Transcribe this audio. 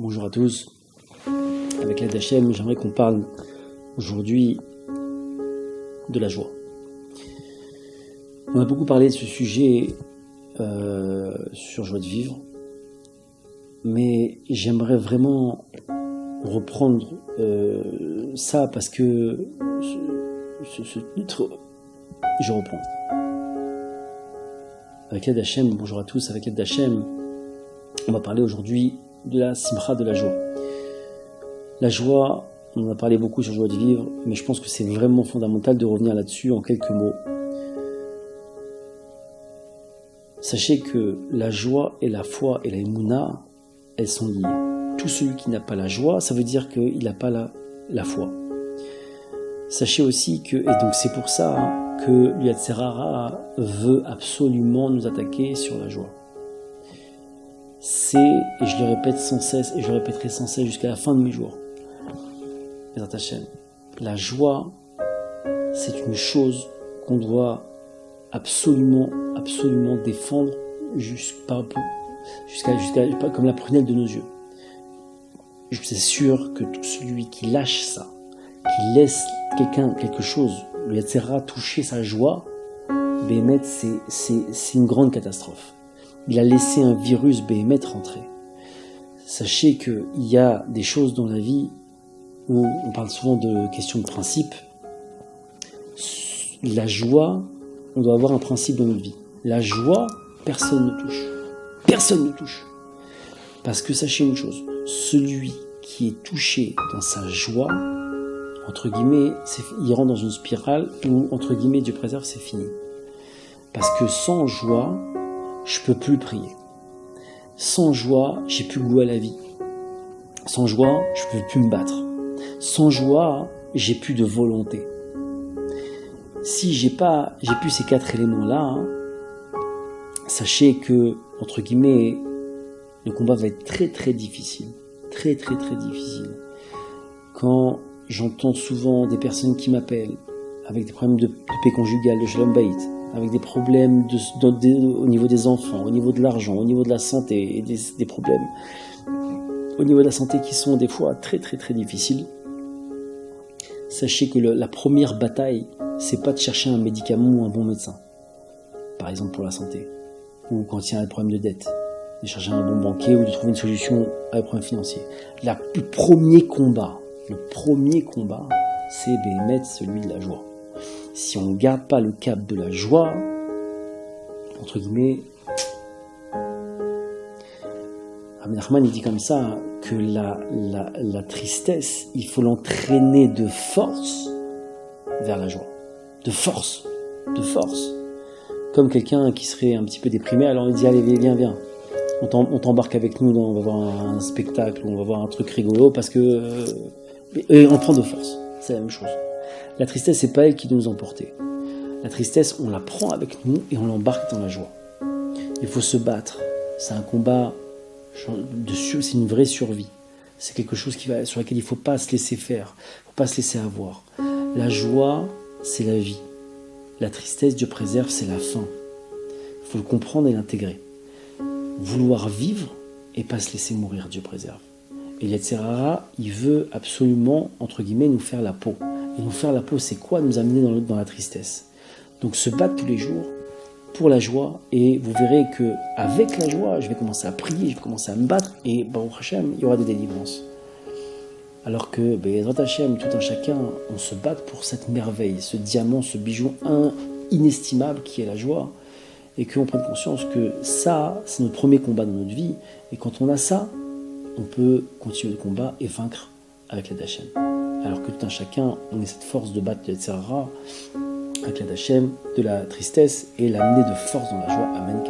Bonjour à tous. Avec l'aide d'Hachem, j'aimerais qu'on parle aujourd'hui de la joie. On a beaucoup parlé de ce sujet sur Joie de vivre, mais j'aimerais vraiment reprendre ça parce que ce titre, je reprends. Avec l'aide d'Hachem, bonjour à tous, avec l'aide d'Hachem, on va parler aujourd'hui de la simcha, de la joie. La joie, on en a parlé beaucoup sur Joie de vivre, mais je pense que c'est vraiment fondamental de revenir là-dessus en quelques mots. Sachez que la joie et la foi et la émouna, elles sont liées. Tout celui qui n'a pas la joie, ça veut dire qu'il n'a pas la foi. Sachez aussi que, et donc c'est pour ça que Yetzer Hara veut absolument nous attaquer sur la joie. C'est, et je le répète sans cesse, et je le répéterai sans cesse jusqu'à la fin de mes jours, la joie, c'est une chose qu'on doit absolument défendre jusqu'à comme la prunelle de nos yeux. Je suis sûr que tout celui qui lâche ça, qui laisse quelque chose, le Yetzer Hara toucher sa joie, Béhémet, c'est une grande catastrophe. Il a laissé un virus Béhémet rentrer. Sachez qu'il y a des choses dans la vie où on parle souvent de questions de principe. La joie, on doit avoir un principe dans notre vie. La joie, personne ne touche. Personne ne touche. Parce que sachez une chose, celui qui est touché dans sa joie, entre guillemets, il rentre dans une spirale où, entre guillemets, Dieu préserve, c'est fini. Parce que sans joie, je peux plus prier. Sans joie, j'ai plus goût à la vie. Sans joie, je peux plus me battre. Sans joie, j'ai plus de volonté. Si j'ai plus ces quatre éléments-là, sachez que, entre guillemets, le combat va être très très difficile. Très très très difficile. Quand j'entends souvent des personnes qui m'appellent avec des problèmes de paix conjugale, de shalom bayit, avec des problèmes au niveau des enfants, au niveau de l'argent, au niveau de la santé, et des problèmes au niveau de la santé qui sont des fois très très très difficiles. Sachez que la première bataille, c'est pas de chercher un médicament ou un bon médecin, par exemple pour la santé, ou quand il y a un problème de dette, de chercher un bon banquier ou de trouver une solution à un problème financier. Le premier combat, c'est Béhémet, celui de la joie. Si on ne garde pas le cap de la joie, entre guillemets, Rabbi Nachman il dit comme ça que la tristesse, il faut l'entraîner de force vers la joie. De force. Comme quelqu'un qui serait un petit peu déprimé, alors il dit allez viens. On t'embarque avec nous, on va voir un spectacle, on va voir un truc rigolo parce que on prend de force. C'est la même chose. La tristesse, c'est pas elle qui doit nous emporter. La tristesse, on la prend avec nous et on l'embarque dans la joie. Il faut se battre. C'est un combat, c'est une vraie survie. C'est quelque chose sur laquelle il faut pas se laisser faire, faut pas se laisser avoir. La joie, c'est la vie. La tristesse, Dieu préserve, c'est la fin. Il faut le comprendre et l'intégrer. Vouloir vivre et pas se laisser mourir, Dieu préserve. Et Yetzer Hara, il veut absolument, entre guillemets, nous faire la peau. Et nous faire la peau, c'est quoi? Nous amener dans la tristesse. Donc se battre tous les jours pour la joie, et vous verrez que avec la joie, je vais commencer à prier, je vais commencer à me battre, et Baruch Hashem, il y aura des délivrances. Alors que, Bezrat Hashem, tout un chacun, on se bat pour cette merveille, ce diamant, ce bijou inestimable qui est la joie, et qu'on prenne conscience que ça, c'est notre premier combat dans notre vie, et quand on a ça, on peut continuer le combat et vaincre avec l'aide d'Hachem. Alors que tout un chacun, on ait cette force de battre le Yetzer Hara avec l'aide d'Hachem, de la tristesse, et l'amener de force dans la joie. Amen.